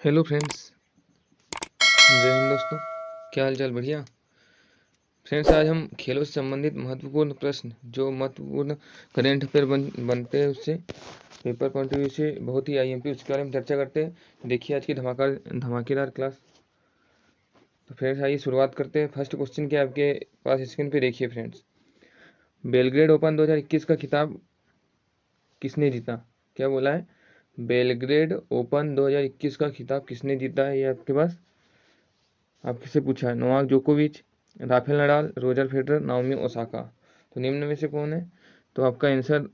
Hello friends, जय हिंद दोस्तों। क्या हाल चाल? बढ़िया फ्रेंड्स, आज हम खेलों से संबंधित महत्वपूर्ण प्रश्न जो महत्वपूर्ण करंट अफेयर बनते हैं उससे पेपर पॉइंट ऑफ व्यू से बहुत ही आईएमपी उसके बारे में चर्चा करते हैं। देखिए आज की धमाकेदार क्लास। तो फ्रेंड्स आइए शुरुआत करते हैं। फर्स्ट क्वेश्चन क्या आपके पास स्क्रीन पे देखिए फ्रेंड्स। बेलग्रेड ओपन 2021 का खिताब किसने जीता? क्या बोला है? बेलग्रेड ओपन 2021 का खिताब किसने जीता है? ये आपके पास आपसे पूछा है। नोवाक जोकोविच, Rafael Nadal, Roger Federer, Naomi Osaka. तो निम्न में से कौन है? तो आपका आंसर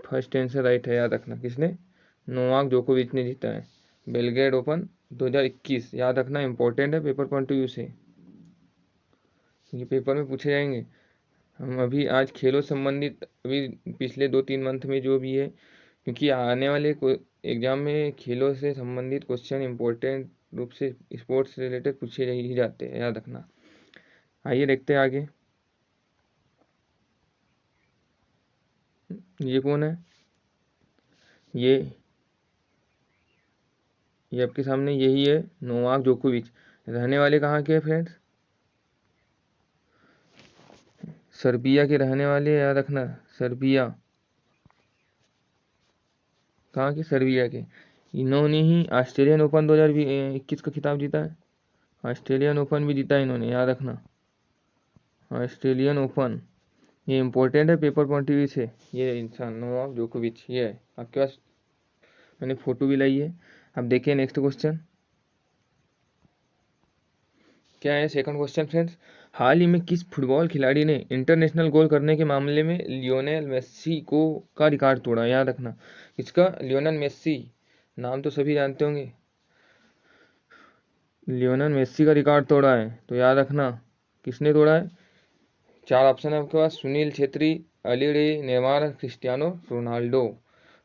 फर्स्ट आंसर राइट है। याद रखना किसने? नोवाक जोकोविच ने जीता है बेलग्रेड ओपन 2021। याद रखना, इंपॉर्टेंट है पेपर पॉइंट ऑफ व्यू से, ये पेपर में पूछे जाएंगे। हम अभी आज खेलों संबंधित अभी पिछले 2-3 मंथ में जो भी है, क्योंकि आने वाले एग्जाम में खेलों से संबंधित क्वेश्चन इंपॉर्टेंट रूप से स्पोर्ट्स से रिलेटेड पूछे ही जाते हैं, याद रखना। आइए देखते हैं आगे। ये कौन है? ये आपके सामने यही है, नोवाक जोकोविच। रहने वाले कहाँ के हैं फ्रेंड्स? सर्बिया के रहने वाले, याद रखना। सर्बिया, कहाँ के? सर्बिया के। इन्होंने ही ऑस्ट्रेलियन ओपन 2021 का खिताब जीता है। ऑस्ट्रेलियन ओपन भी जीता है इन्होंने, याद रखना। ऑस्ट्रेलियन ओपन, ये इंपॉर्टेंट है पेपर पॉइंट ऑफ व्यू से। ये इंसान नोवाक जोकोविच, ये है आपके पास, मैंने फोटो भी लाई है। अब देखिए नेक्स्ट क्वेश्चन क्या है। सेकंड क्वेश्चन फ्रेंड्स, हाल ही में किस फुटबॉल खिलाड़ी ने इंटरनेशनल गोल करने के मामले में लियोनेल मेस्सी को का रिकॉर्ड तोड़ा? याद रखना किसका? लियोनेल मेस्सी, नाम तो सभी जानते होंगे। लियोनेल मेस्सी का रिकॉर्ड तोड़ा है, तो याद रखना किसने तोड़ा है। चार ऑप्शन है आपके पास, Sunil Chhetri, Ali Daei, Neymar, Cristiano Ronaldo.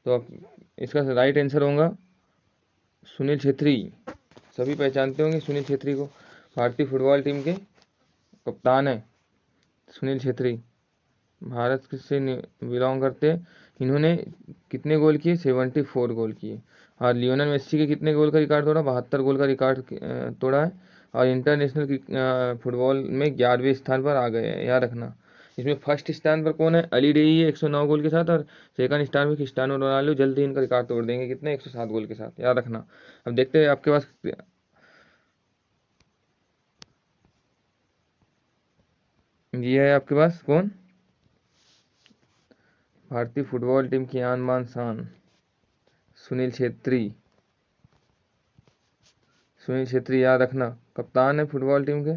तो अब इसका राइट आंसर होगा सुनील छेत्री। सभी पहचानते होंगे सुनील छेत्री को, भारतीय फुटबॉल टीम के कप्तान है सुनील छेत्री, भारत से बिलोंग करते हैं। इन्होंने कितने गोल किए? 74 गोल किए। और लियोनेल मेस्सी के कितने गोल का रिकॉर्ड तोड़ा? 72 गोल का रिकॉर्ड तोड़ा है। और इंटरनेशनल फुटबॉल में 11वें स्थान पर आ गए हैं, याद रखना। इसमें फर्स्ट स्थान पर कौन है? अली डेई है 109 गोल के साथ, और सेकंड स्थान पर क्रिस्टियानो रोनाल्डो। जल्द ही इनका रिकॉर्ड तोड़ देंगे, कितने? 107 गोल के साथ, याद रखना। अब देखते हैं आपके पास ये है आपके पास कौन? भारतीय फुटबॉल टीम की आन बान शान सुनील छेत्री। सुनील छेत्री, याद रखना, कप्तान है फुटबॉल टीम के।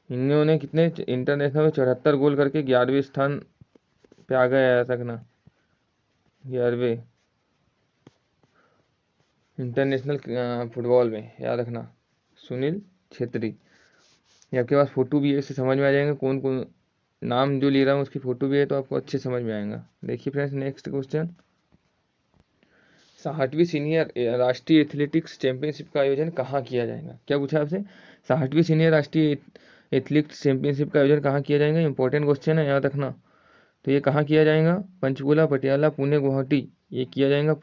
इन्होंने कितने इंटरनेशनल में 74 गोल करके 11वें स्थान पे आ गए, याद रखना। 11वें इंटरनेशनल फुटबॉल में, याद रखना सुनील छेत्री। ये आपके पास फोटो भी है, इससे समझ में आ जाएगा कौन कौन नाम जो ले रहा हूँ उसकी फोटो भी है, तो आपको अच्छे समझ में आएगा। देखिए फ्रेंड्स नेक्स्ट क्वेश्चन, 60वीं सीनियर राष्ट्रीय एथलेटिक्स चैंपियनशिप का आयोजन कहाँ किया जाएगा? क्या पूछा आपसे? 60वीं सीनियर राष्ट्रीय एथलेटिक्स चैंपियनशिप का आयोजन कहाँ किया जाएगा? इंपॉर्टेंट क्वेश्चन है, याद रखना। तो ये कहाँ किया जाएगा? पंचकुला, पटियाला, पुणे, गुवाहाटी। ये किया जाएगा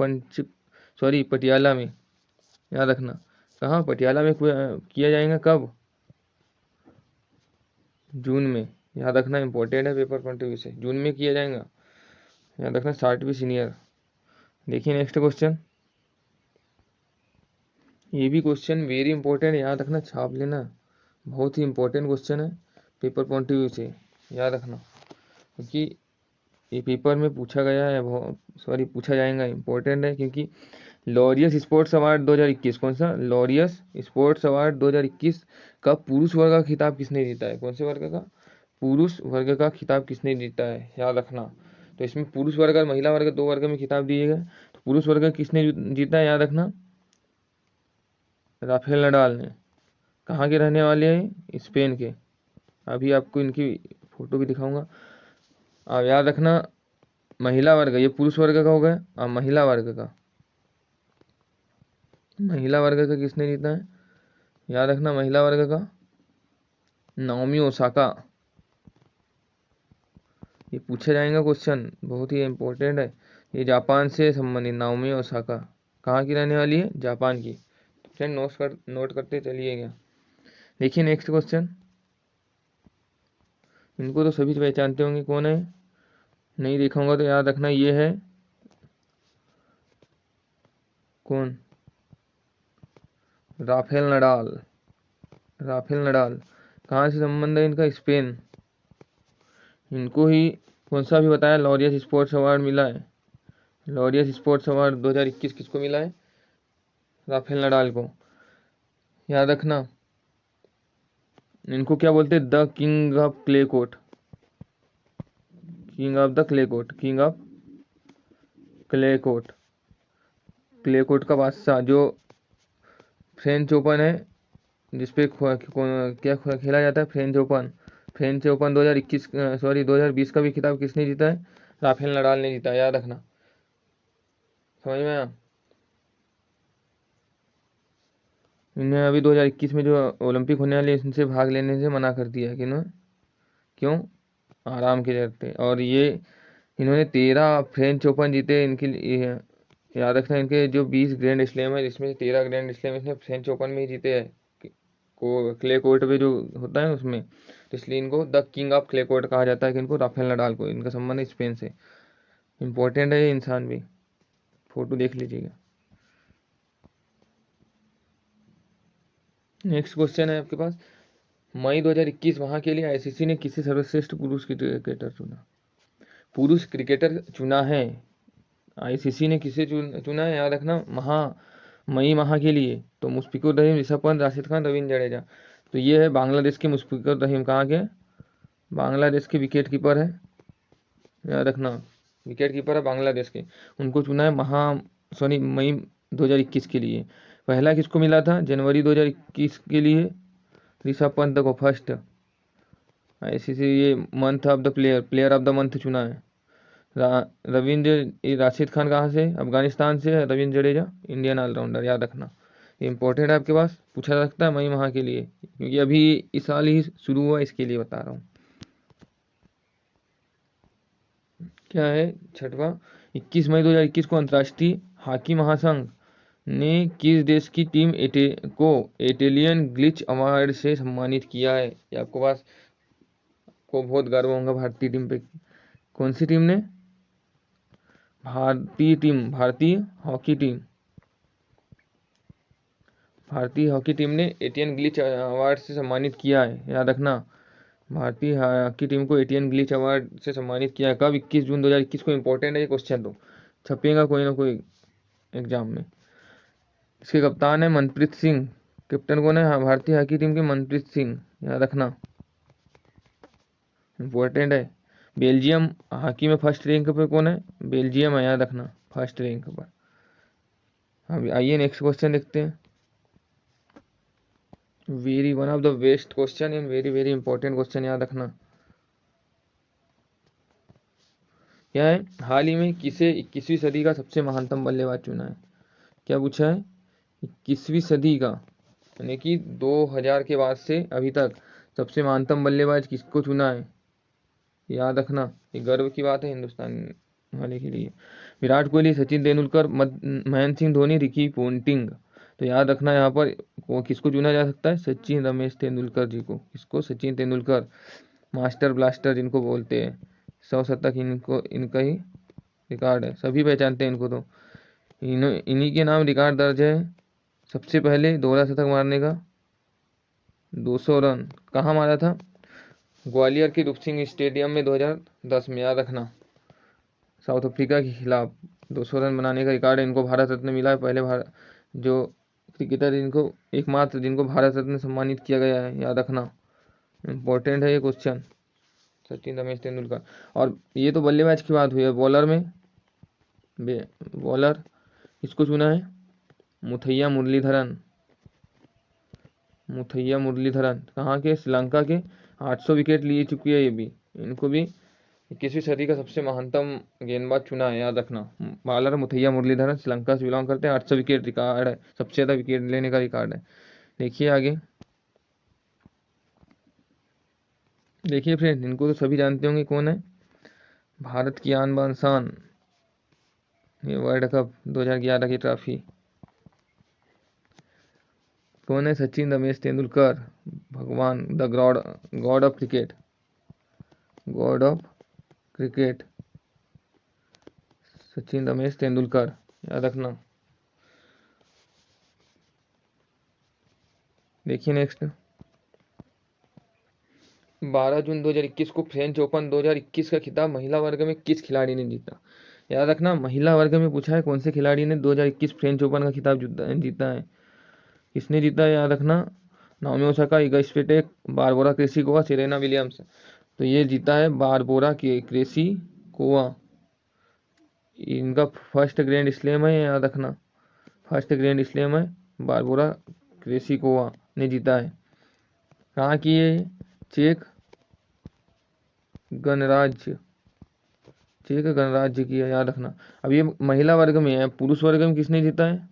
पटियाला में, याद रखना। कहाँ? पटियाला में किया जाएगा। कब? जून में, याद रखना, इंपॉर्टेंट है पेपर पॉइंट ऑफ व्यू से। जून में किया जाएगा, याद रखना। 60वीं सीनियर। देखिए नेक्स्ट क्वेश्चन, ये भी क्वेश्चन वेरी इंपॉर्टेंट है, याद रखना, छाप लेना। बहुत ही इंपॉर्टेंट क्वेश्चन है पेपर पॉइंट ऑफ व्यू से, याद रखना, क्योंकि ये पेपर में पूछा गया है, पूछा जाएगा, इंपॉर्टेंट है। क्योंकि लॉरियस स्पोर्ट्स अवार्ड 2021, कौन सा? लॉरियस स्पोर्ट्स अवार्ड 2021 का पुरुष वर्ग का खिताब किसने जीता है? कौन से वर्ग का? पुरुष वर्ग का खिताब किसने जीता है, याद रखना। तो इसमें पुरुष वर्ग और महिला वर्ग, दो वर्ग में खिताब दिए गए। तो पुरुष वर्ग किसने जीता है, याद रखना? राफेल नडाल ने। कहाँ के रहने वाले हैं? स्पेन के। अभी आपको इनकी फोटो भी दिखाऊंगा। अब याद रखना, महिला वर्ग, ये पुरुष वर्ग का हो गया। अब महिला वर्ग का किसने जीता है? याद रखना, महिला वर्ग का नाओमी ओसाका। ये पूछा जाएगा क्वेश्चन, बहुत ही इंपॉर्टेंट है। ये जापान से संबंधित, नाओमी ओसाका कहाँ की रहने वाली है? जापान की। फ्रेंड नोट करते चलिएगा। देखिए नेक्स्ट क्वेश्चन, इनको तो सभी पहचानते होंगे, कौन है? नहीं देखा होगा तो याद रखना, ये है कौन? Rafael Nadal. राफेल नडाल कहाँ से संबंध है इनका? स्पेन। इनको ही कौन सा भी बताया, लॉरियस स्पोर्ट्स अवार्ड मिला है। लॉरियस स्पोर्ट्स अवार्ड 2021 किसको मिला है? राफेल नडाल को। याद रखना, इनको क्या बोलते हैं? The king of clay court. King of the clay court, king of clay court. Clay court का बादशाह। जो फ्रेंच ओपन है जिसपे क्या खेला जाता है? French open. French open 2021 sorry 2020 का भी खिताब किसने जीता है? राफेल नडाल ने जीता। याद रखना, समझ में आया? इन्हें अभी 2021 में जो ओलंपिक होने वाले इनसे भाग लेने से मना कर दिया है। क्यों? आराम के चलते। और ये इन्होंने 13 फ्रेंच ओपन जीते। इनके लिए याद रखना, इनके जो 20 ग्रैंड स्लैम है जिसमें 13 ग्रैंड स्लैम इसने फ्रेंच ओपन में ही जीते हैं, क्ले कोर्ट पे जो होता है उसमें। तो इसलिए इनको the king of clay court कहा जाता है, कि इनको राफेल नडाल को। इनका संबंध है स्पेन से। इंपॉर्टेंट है ये इंसान भी, फोटो देख लीजिएगा। नेक्स्ट क्वेश्चन है आपके पास, मई 2021 वहां के लिए आईसीसी ने किसे सर्वश्रेष्ठ पुरुष क्रिकेटर चुना? पुरुष क्रिकेटर चुना है, आईसीसी ने किसे चुना है? याद रखना, मई माह के लिए तो मुशफिकुर रहीम, ऋषभ पंत, राशिद खान, रवींद्र जडेजा। तो ये है बांग्लादेश के मुशफिकुर रहीम। कहाँ के? बांग्लादेश के विकेट कीपर है। याद रखना, विकेट कीपर है बांग्लादेश के। उनको चुना है मई 2021 के लिए। पहला किसको मिला था जनवरी 2021 के लिए? ऋषभ पंत को फर्स्ट। आईसीसी ये month of the player of the month चुना है। राशिद खान कहाँ से? अफगानिस्तान से। Ravindra Jadeja Indian allrounder. याद रखना, ये इंपॉर्टेंट है, आपके पास पूछा जा सकता है मई माह के लिए, क्योंकि अभी इस साल ही शुरू हुआ, इसके लिए बता रहा हूँ। क्या है छठवां? 21 मई 2021 को अंतर्राष्ट्रीय हॉकी महासंघ ने किस देश की टीम को इटालियन ग्लिच अवार्ड से सम्मानित किया है? ये आपको पास को बहुत गर्व होगा भारतीय टीम पे। कौन सी टीम ने? भारतीय हॉकी टीम ने एशियन ग्लिच अवार्ड से सम्मानित किया है। याद रखना, भारतीय हॉकी टीम को एशियन ग्लिच अवार्ड से सम्मानित किया है। कब? 21 जून 2021 को। इंपॉर्टेंट है ये क्वेश्चन, तो छपेगा कोई ना कोई एग्जाम में। इसके कप्तान है मनप्रीत सिंह। कैप्टन कौन है? हाँ, भारतीय हॉकी टीम के मनप्रीत सिंह। याद रखना, इंपॉर्टेंट है। बेल्जियम हॉकी में फर्स्ट रैंक पर कौन है? बेल्जियम है। याद रखना, फर्स्ट रैंक पर। अभी आइए नेक्स्ट क्वेश्चन देखते हैं। Very one of the best question and very very important question. याद रखना, क्या है? हाल ही में किसे 21वीं सदी का सबसे महानतम बल्लेबाज चुना है? क्या पूछा है? 21वीं सदी का यानी कि 2000 के बाद से अभी तक सबसे महानतम बल्लेबाज किसको चुना है? याद रखना, ये गर्व की बात है हिंदुस्तान वाले के लिए। Virat Kohli, Sachin Tendulkar, Mahendra Singh Dhoni, Ricky Ponting. तो याद रखना, यहाँ पर किसको चुना जा सकता है? सचिन रमेश तेंदुलकर जी को। किसको? सचिन तेंदुलकर, मास्टर ब्लास्टर जिनको बोलते हैं। 100 शतक इनका ही रिकॉर्ड है, सभी पहचानते हैं इनको। तो इन्हीं के नाम रिकॉर्ड दर्ज है, सबसे पहले दोहरा शतक मारने का। 200 रन कहाँ मारा था? ग्वालियर के रूप सिंह स्टेडियम में 2010 में। याद रखना, साउथ अफ्रीका के खिलाफ 200 रन बनाने का रिकॉर्ड इनको भारत रत्न मिला है। पहले जो क्रिकेटर इनको एकमात्र जिनको भारत रत्न सम्मानित किया गया है। याद रखना, इंपॉर्टेंट है ये क्वेश्चन। सचिन रमेश तेंदुलकर। और ये तो बल्लेबाज की बात हुई है। बॉलर में बॉलर किसको चुना है? मुथैया मुरलीधरन कहाँ के? श्रीलंका के। 800 विकेट लिए चुकी है ये भी। इनको भी 21वीं सदी का सबसे महानतम गेंदबाज चुना है। याद रखना, बॉलर मुथैया मुरलीधरन, श्रीलंका से बिलोंग करते हैं। 800 विकेट रिकॉर्ड है, सबसे ज़्यादा विकेट लेने का रिकॉर्ड है। देखिए आगे, देखिए फ्रेंड, इनको तो सभी जानते होंगे कौन है? भारत की आन बान शान, ये वर्ल्ड कप 2011 की ट्रॉफी कौन है? सचिन रमेश तेंदुलकर, भगवान, the God, God of cricket, God of cricket, Sachin Ramesh Tendulkar, याद रखना। देखिए नेक्स्ट, 12 जून 2021 को फ्रेंच ओपन 2021 का खिताब महिला वर्ग में किस खिलाड़ी ने जीता? याद रखना, महिला वर्ग में पूछा है कौन से खिलाड़ी ने 2021 फ्रेंच ओपन का खिताब जीता है। किसने जीता है? याद रखना, Naomi Osaka, Iga Swiatek, Barbora Krejcikova, Serena Williams. तो ये जीता है बारबोरा क्रेसिकोवा। इनका फर्स्ट ग्रैंड स्लैम है, याद रखना, फर्स्ट ग्रैंड स्लैम है, बारबोरा क्रेसिकोवा ने जीता है। कहाँ की है? चेक गणराज्य, चेक गणराज्य की है, याद रखना। अब ये महिला वर्ग में है, पुरुष वर्ग में किसने जीता है?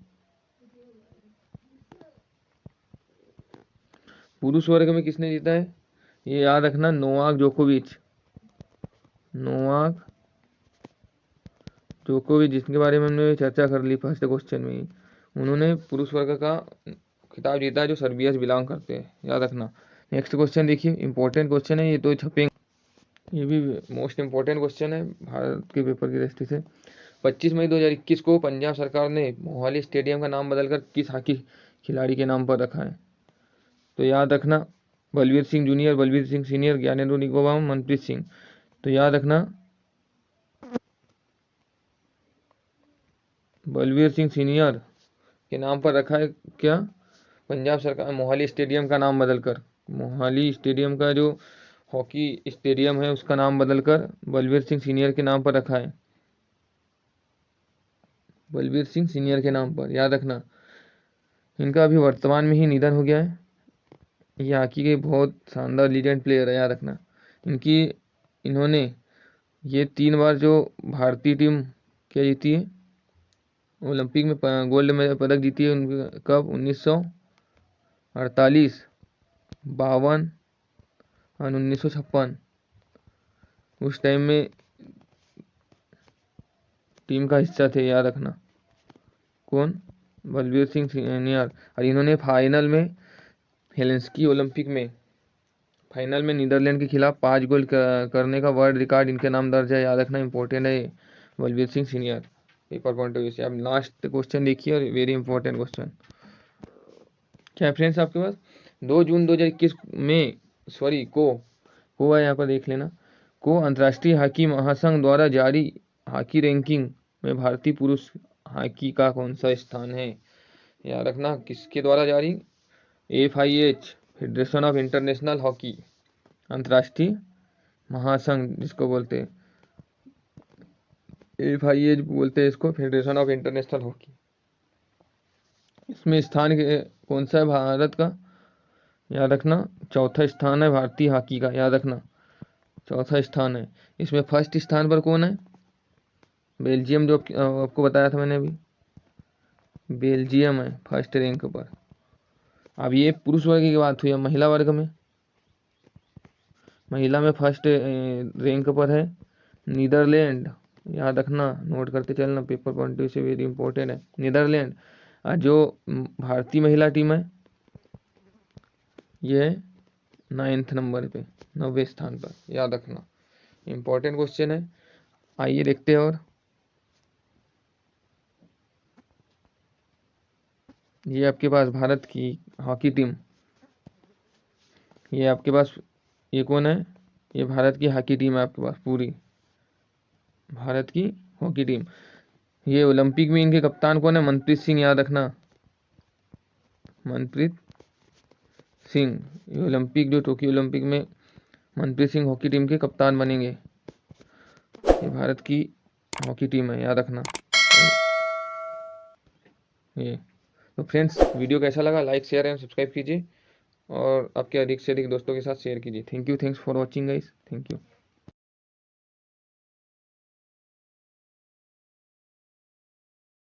पुरुष वर्ग में किसने जीता है? ये याद रखना, नोवाक जोकोविच, नोवाक जोकोविच, जिसके बारे में हमने चर्चा कर ली फर्स्ट क्वेश्चन में ही। उन्होंने पुरुष वर्ग का खिताब जीता है, जो सर्बिया से बिलोंग करते हैं, याद रखना। नेक्स्ट क्वेश्चन देखिए, इंपॉर्टेंट क्वेश्चन है ये, तो छपेंगे, ये भी मोस्ट इंपॉर्टेंट क्वेश्चन है भारत के पेपर की दृष्टि से। 25 मई 2021 को पंजाब सरकार ने मोहाली स्टेडियम का नाम बदलकर किस हॉकी खिलाड़ी के नाम पर रखा है? तो याद रखना, बलवीर सिंह जूनियर, बलवीर सिंह सीनियर, ज्ञानेंद्र निगोबाम, मनप्रीत सिंह। तो याद रखना, बलवीर सिंह सीनियर के नाम पर रखा है क्या? पंजाब सरकार मोहाली स्टेडियम का नाम बदलकर, मोहाली स्टेडियम का जो हॉकी स्टेडियम है उसका नाम बदलकर बलवीर सिंह सीनियर के नाम पर रखा है, बलवीर सिंह सीनियर के नाम पर, याद रखना। इनका अभी वर्तमान में ही निधन हो गया है। ये हॉकी के बहुत शानदार लीजेंड प्लेयर है, याद रखना। इन्होंने ये 3 बार जो भारतीय टीम क्या जीती है, ओलंपिक में गोल्ड मेडल पदक जीती है। उनकी कब? 1948, 52 और 1956। उस टाइम में टीम का हिस्सा थे, याद रखना। कौन? बलवीर सिंह सीनियर। और इन्होंने फाइनल में हेलेंस्की ओलंपिक में फाइनल में नीदरलैंड के खिलाफ 5 गोल करने का वर्ल्ड रिकॉर्ड इनके नाम दर्ज है, याद रखना, इंपॉर्टेंट है Balbir Singh senior, paper point of view से। अब लास्ट क्वेश्चन देखिए, और वेरी इंपॉर्टेंट क्वेश्चन क्या है फ्रेंड्स आपके पास। 2 जून 2021 में को है, यहाँ पर देख लेना, को अंतर्राष्ट्रीय हॉकी महासंघ द्वारा जारी हॉकी रैंकिंग में भारतीय पुरुष हॉकी का कौन सा स्थान है? याद रखना, किसके द्वारा जारी? FIH, federation of international hockey, अंतर्राष्ट्रीय महासंघ जिसको बोलते हैं, FIH बोलते हैं इसको, फेडरेशन ऑफ इंटरनेशनल हॉकी। इसमें स्थान कौन सा है भारत का? याद रखना, चौथा स्थान है भारतीय हॉकी का, याद रखना, चौथा स्थान है। इसमें फर्स्ट स्थान पर कौन है? बेल्जियम, जो आपको बताया था मैंने अभी, बेल्जियम है फर्स्ट रैंक पर। अब ये पुरुष वर्ग की बात हुई, है महिला वर्ग में, महिला में फर्स्ट रैंक पर है नीदरलैंड, याद रखना, नोट करते चलना, पेपर पॉइंट से वेरी इंपॉर्टेंट है नीदरलैंड। और जो भारतीय महिला टीम है ये 9th नंबर पे, 9वें स्थान पर, याद रखना, इंपॉर्टेंट क्वेश्चन है। आइए देखते हैं। और ये आपके पास भारत की हॉकी टीम, ये आपके पास, ये कौन है? ये भारत की हॉकी टीम है आपके पास, पूरी भारत की हॉकी टीम। ये ओलंपिक में इनके कप्तान कौन है? मनप्रीत सिंह, याद रखना, मनप्रीत सिंह। ये ओलंपिक, जो टोक्यो ओलंपिक में मनप्रीत सिंह हॉकी टीम के कप्तान बनेंगे। ये भारत की हॉकी टीम है, याद रखना। ये तो फ्रेंड्स, वीडियो कैसा लगा? लाइक, शेयर एंड सब्सक्राइब कीजिए, और आपके अधिक से अधिक दोस्तों के साथ शेयर कीजिए। Thank you, thanks for watching guys, thank you.